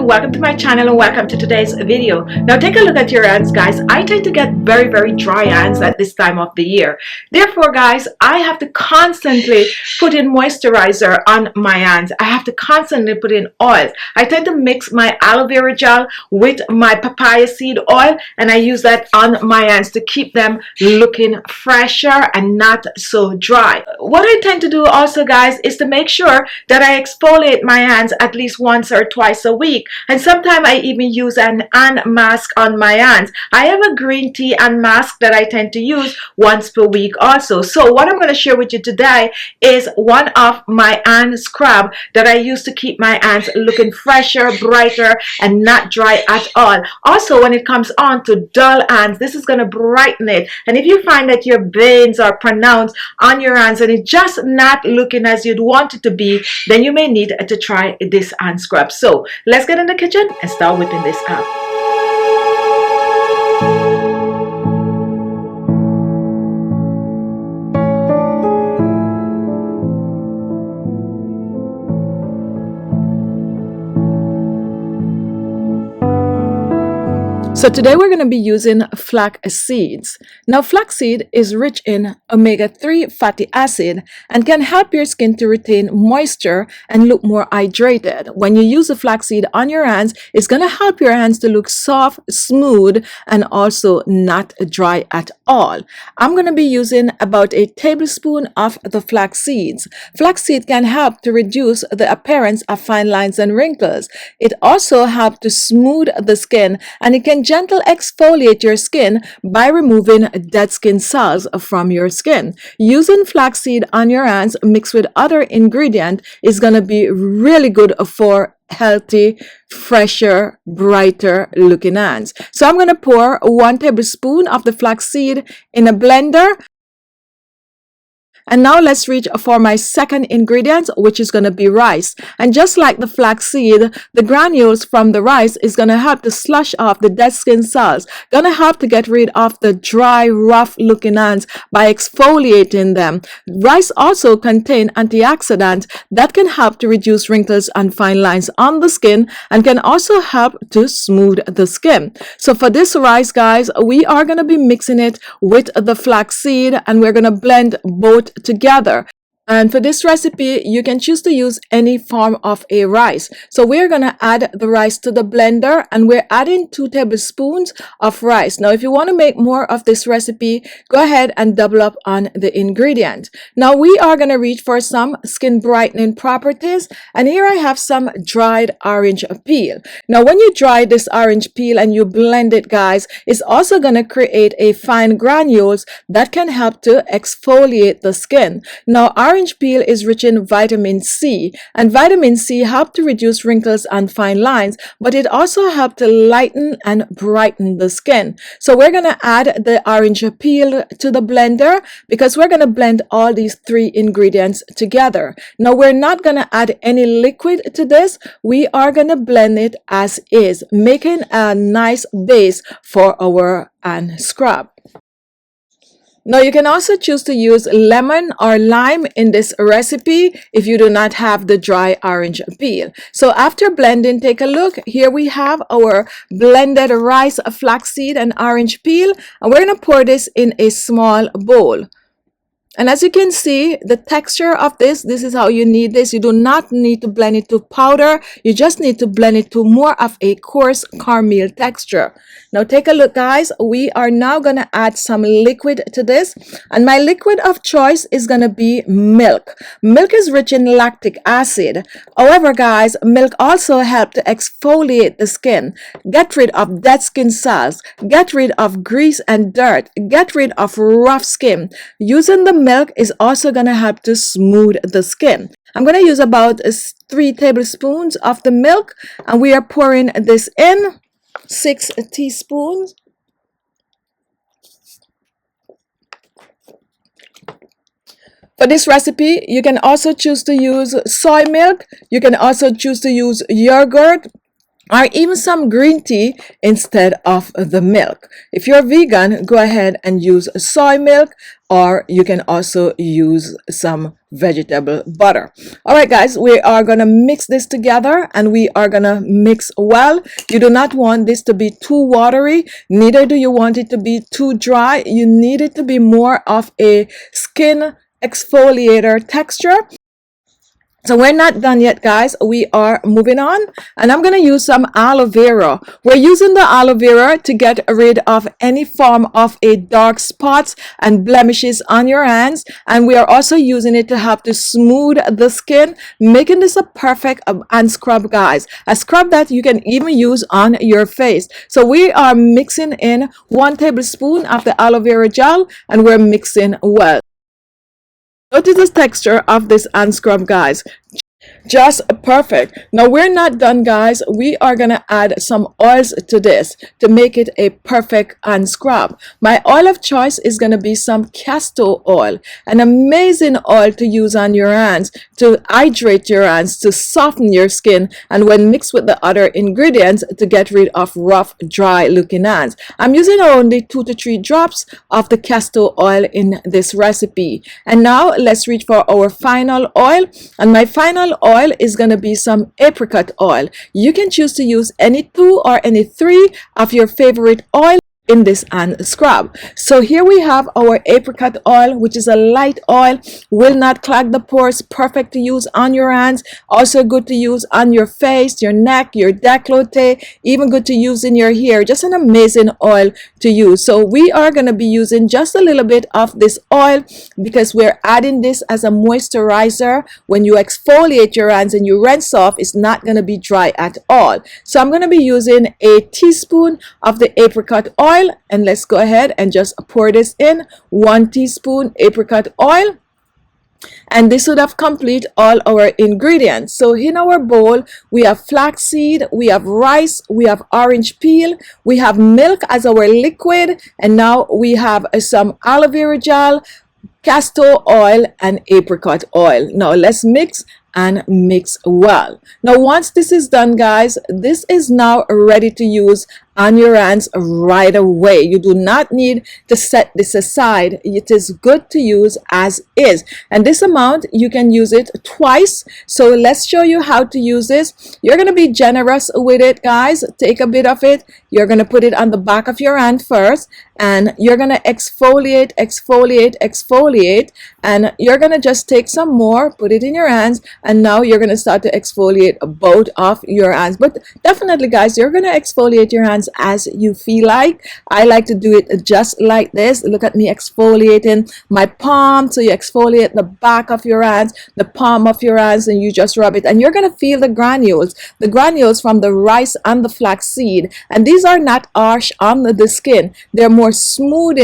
everyone, welcome to my channel and welcome to today's video. Now take a look at your hands, guys. I tend to get very dry hands at this time of the year. Therefore, guys, I have to constantly put in moisturizer on my hands. I have to constantly put in oils. I tend to mix my aloe vera gel with my papaya seed oil, and I use that on my hands to keep them looking fresher and not so dry. What I tend to do also, guys, is to make sure that I exfoliate my hands at least once or twice a week, and sometimes I even use an hand mask on my hands. I have a green tea hand mask that I tend to use once per week also. So what I'm going to share with you today is one of my hand scrub that I use to keep my hands looking fresher, brighter, and not dry at all. Also, when it comes on to dull hands, this is going to brighten it. And if you find that your veins are pronounced on your hands and it's just not looking as you'd want it to be, then you may need to try this hand scrub. So let's get in the kitchen and start whipping this up. So today we're going to be using flax seeds. Now flaxseed is rich in omega-3 fatty acid and can help your skin to retain moisture and look more hydrated. When you use the flaxseed on your hands, it's going to help your hands to look soft, smooth, and also not dry at all. I'm going to be using about a tablespoon of the flax seeds. Flaxseed can help to reduce the appearance of fine lines and wrinkles. It also helps to smooth the skin, and it can gently exfoliate your skin by removing dead skin cells from your skin. Using flaxseed on your hands mixed with other ingredients is going to be really good for healthy, fresher, brighter looking hands. So I'm going to pour 1 tablespoon of the flaxseed in a blender. And now let's reach for my second ingredient, which is going to be rice. And just like the flaxseed, the granules from the rice is going to help to slush off the dead skin cells, going to help to get rid of the dry, rough looking hands by exfoliating them. Rice also contains antioxidants that can help to reduce wrinkles and fine lines on the skin and can also help to smooth the skin. So for this rice, guys, we are going to be mixing it with the flaxseed, and we're going to blend both together. And for this recipe, you can choose to use any form of a rice. So we're going to add the rice to the blender, and we're adding 2 tablespoons of rice. Now, if you want to make more of this recipe, go ahead and double up on the ingredient. Now, we are going to reach for some skin brightening properties, and here I have some dried orange peel. Now, when you dry this orange peel and you blend it, guys, it's also going to create a fine granules that can help to exfoliate the skin. Now, orange peel is rich in vitamin C, and vitamin C helps to reduce wrinkles and fine lines, but it also helps to lighten and brighten the skin. So we're going to add the orange peel to the blender because we're going to blend all these 3 ingredients together. Now we're not going to add any liquid to this. We are going to blend it as is, making a nice base for our hand scrub. Now you can also choose to use lemon or lime in this recipe if you do not have the dry orange peel. So after blending, take a look. Here we have our blended rice, flaxseed, and orange peel, and we're going to pour this in a small bowl. And as you can see, the texture of this is how you need this. You do not need to blend it to powder. You just need to blend it to more of a coarse caramel texture. Now take a look, guys. We are now going to add some liquid to this. And my liquid of choice is going to be milk. Milk is rich in lactic acid. However, guys, milk also helps to exfoliate the skin, get rid of dead skin cells, get rid of grease and dirt, get rid of rough skin. Using the milk is also going to help to smooth the skin. I'm going to use about 3 tablespoons of the milk, and we are pouring this in 6 teaspoons. For this recipe, you can also choose to use soy milk. You can also choose to use yogurt, or even some green tea instead of the milk. If you're vegan, go ahead and use soy milk, or you can also use some vegetable butter. All right, guys, we are going to mix this together, and we are going to mix well. You do not want this to be too watery, neither do you want it to be too dry. You need it to be more of a skin exfoliator texture. So we're not done yet, guys. We are moving on, and I'm going to use some aloe vera. We're using the aloe vera to get rid of any form of a dark spots and blemishes on your hands, and we are also using it to help to smooth the skin, making this a perfect hand scrub, guys. A scrub that you can even use on your face. So we are mixing in 1 tablespoon of the aloe vera gel, and we're mixing well. Notice the texture of this hand scrub, guys. Just perfect. Now we're not done, guys. We are gonna add some oils to this to make it a perfect hand scrub. My oil of choice is gonna be some castor oil, an amazing oil to use on your hands, to hydrate your hands, to soften your skin, and when mixed with the other ingredients, to get rid of rough, dry looking hands. I'm using only 2 to 3 drops of the castor oil in this recipe. And now let's reach for our final oil, and my final oil is going to be some apricot oil. You can choose to use any 2 or any 3 of your favorite oil in this hand scrub. So here we have our apricot oil, which is a light oil, will not clog the pores, perfect to use on your hands, also good to use on your face, your neck, your décolleté, even good to use in your hair. Just an amazing oil to use. So we are going to be using just a little bit of this oil because we're adding this as a moisturizer. When you exfoliate your hands and you rinse off, it's not going to be dry at all. So I'm going to be using a teaspoon of the apricot oil, and let's go ahead and just pour this in. 1 teaspoon apricot oil, and this would have complete all our ingredients. So in our bowl we have flaxseed, we have rice, we have orange peel, we have milk as our liquid, and now we have some aloe vera gel, castor oil, and apricot oil. Now let's mix and mix well. Now once this is done, guys, this is now ready to use on your hands right away. You do not need to set this aside. It is good to use as is, and this amount you can use it twice. So let's show you how to use this. You're going to be generous with it, guys. Take a bit of it, you're going to put it on the back of your hand first, and you're going to exfoliate, exfoliate, exfoliate, and you're going to just take some more, put it in your hands, and now you're going to start to exfoliate both of your hands. But definitely, guys, you're going to exfoliate your hands as you feel like. I like to do it just like this. Look at me exfoliating my palm. So you exfoliate the back of your hands, the palm of your hands, and you just rub it, and you're going to feel the granules from the rice and the flaxseed, and these are not harsh on the skin. They're more smooth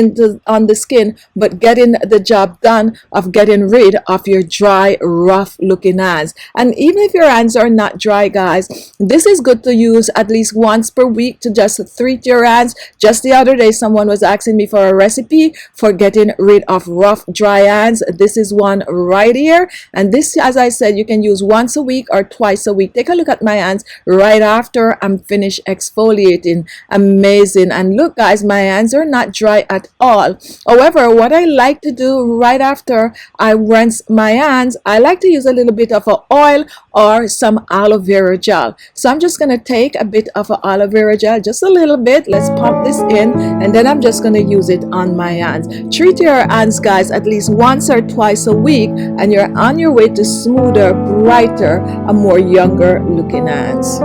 on the skin, but getting the job done of getting rid of your dry, rough looking hands. And even if your hands are not dry, guys, this is good to use at least once per week to just treat your hands. Just the other day someone was asking me for a recipe for getting rid of rough, dry hands. This is one right here, and this, as I said, you can use once a week or twice a week. Take a look at my hands right after I'm finished exfoliating. Amazing. And look, guys, my hands are not dry at all. However, what I like to do right after I rinse my hands, I like to use a little bit of a oil or some aloe vera gel. So I'm just going to take a bit of a aloe vera gel, just a little bit. Let's pump this in, and then I'm just going to use it on my hands. Treat your hands, guys, at least once or twice a week, and you're on your way to smoother, brighter, and more younger looking hands.